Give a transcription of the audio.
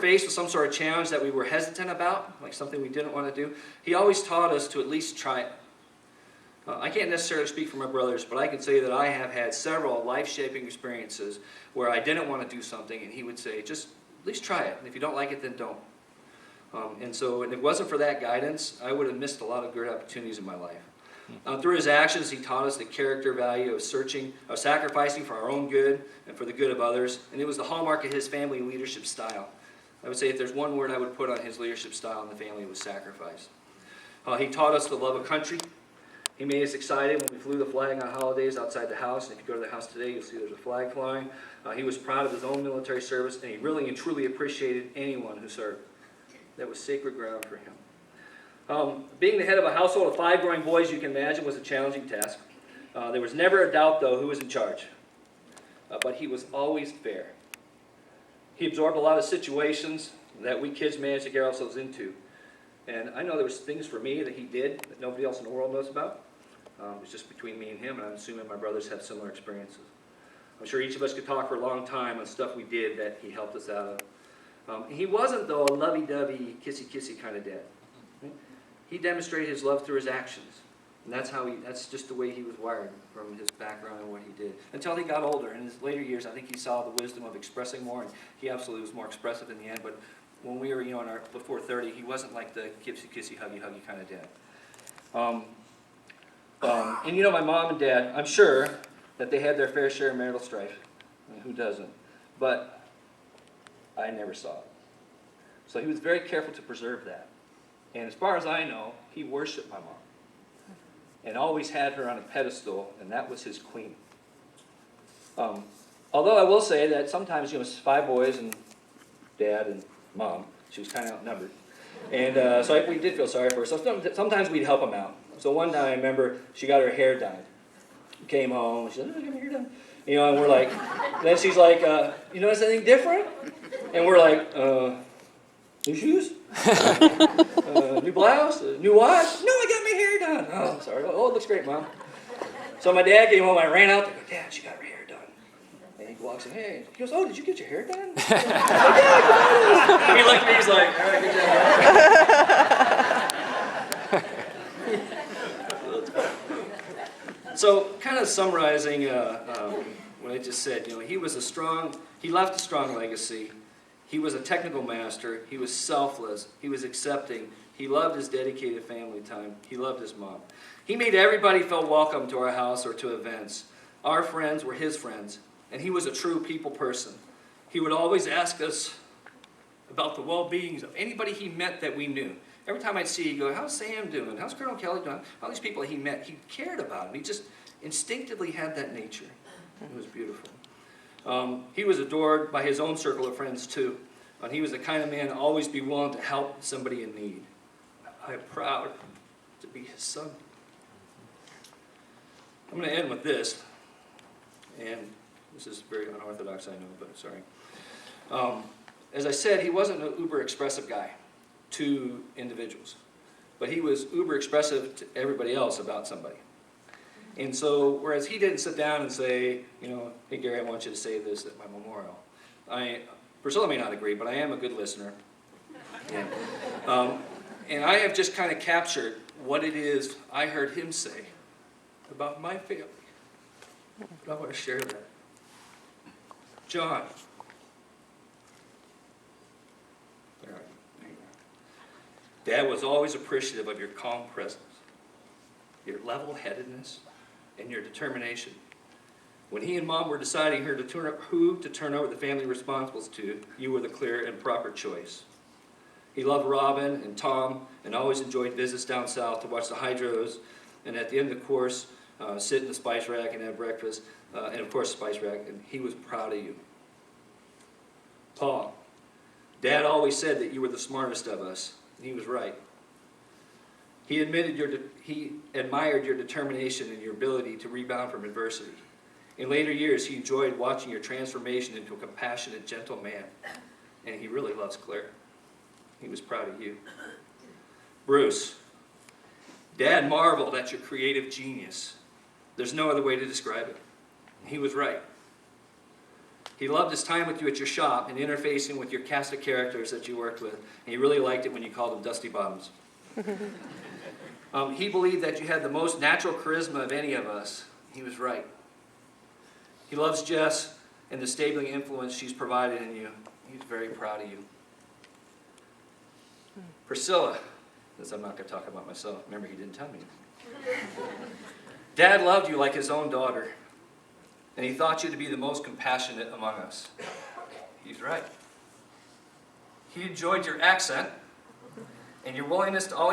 faced with some sort of challenge that we were hesitant about, like something we didn't want to do, he always taught us to at least try it. I can't necessarily speak for my brothers, but I can say that I have had several life-shaping experiences where I didn't want to do something, and he would say, just at least try it, and if you don't like it, then don't. And so, if it wasn't for that guidance, I would have missed a lot of great opportunities in my life. Through his actions, he taught us the character value of sacrificing for our own good and for the good of others, and it was the hallmark of his family leadership style. I would say if there's one word I would put on his leadership style in the family, it was sacrifice. He taught us to love a country. He made us excited when we flew the flag on holidays outside the house, and if you go to the house today, you'll see there's a flag flying. He was proud of his own military service, and he really and truly appreciated anyone who served. That was sacred ground for him. Being the head of a household of 5 growing boys, you can imagine, was a challenging task. There was never a doubt, though, who was in charge. But he was always fair. He absorbed a lot of situations that we kids managed to get ourselves into. And I know there was things for me that he did that nobody else in the world knows about. It was just between me and him, and I'm assuming my brothers have similar experiences. I'm sure each of us could talk for a long time on stuff we did that he helped us out of. He wasn't, though, a lovey-dovey, kissy-kissy kind of dad. He demonstrated his love through his actions. And that's just the way he was wired from his background and what he did. Until he got older. In his later years, I think he saw the wisdom of expressing more, and he absolutely was more expressive in the end. But when we were, before 30, he wasn't like the kissy-kissy, huggy-huggy kind of dad. And my mom and dad, I'm sure that they had their fair share of marital strife. I mean, who doesn't? But I never saw it. So he was very careful to preserve that. And as far as I know, he worshipped my mom. And always had her on a pedestal, and that was his queen. Although I will say that sometimes, 5 boys and dad and mom, she was kind of outnumbered. And so we did feel sorry for her. So sometimes we'd help them out. So one time I remember she got her hair dyed. Came home, she said, "Oh, I got my hair done." And we're like, then she's like, "You notice anything different?" And we're like, "New shoes? New blouse? New watch?" "No, I got my hair done." "Oh, I'm sorry." "Oh, it looks great, Mom." So my dad came home, I ran out there, "Dad, she got her hair done." And he walks in, "Hey." He goes, "Oh, did you get your hair done?" I'm like, "Yeah, I got it." He looked at me, he's like, "All right, good job." So, kind of summarizing what I just said, he left a strong legacy. He was a technical master. He was selfless. He was accepting. He loved his dedicated family time. He loved his mom. He made everybody feel welcome to our house or to events. Our friends were his friends, and he was a true people person. He would always ask us about the well-beings of anybody he met that we knew. Every time I'd see, he'd go, "How's Sam doing? How's Colonel Kelly doing?" All these people he met, he cared about them. He just instinctively had that nature. It was beautiful. He was adored by his own circle of friends, too. And he was the kind of man to always be willing to help somebody in need. I am proud to be his son. I'm going to end with this. And this is very unorthodox, I know, but sorry. As I said, he wasn't an uber-expressive guy to individuals. But he was uber-expressive to everybody else about somebody. And so, whereas he didn't sit down and say, "Hey Gary, I want you to say this at my memorial." Priscilla may not agree, but I am a good listener. And I have just kind of captured what it is I heard him say about my family. But I want to share that. John. Dad was always appreciative of your calm presence, your level-headedness, and your determination. When he and Mom were deciding who to turn over the family responsibilities to, you were the clear and proper choice. He loved Robin and Tom and always enjoyed visits down south to watch the hydros, and at the end of the course, sit in the spice rack and have breakfast, and of course spice rack, and he was proud of you. Paul, Dad always said that you were the smartest of us, and he was right. He admired your determination and your ability to rebound from adversity. In later years, he enjoyed watching your transformation into a compassionate, gentle man. And he really loves Claire. He was proud of you. Bruce, Dad marveled at your creative genius. There's no other way to describe it. He was right. He loved his time with you at your shop and interfacing with your cast of characters that you worked with. And he really liked it when you called them Dusty Bottoms. He believed that you had the most natural charisma of any of us. He was right. He loves Jess and the stabling influence she's provided in you. He's very proud of you. Priscilla, because I'm not going to talk about myself. Remember, he didn't tell me. Dad loved you like his own daughter, and he thought you to be the most compassionate among us. He's right. He enjoyed your accent and your willingness to always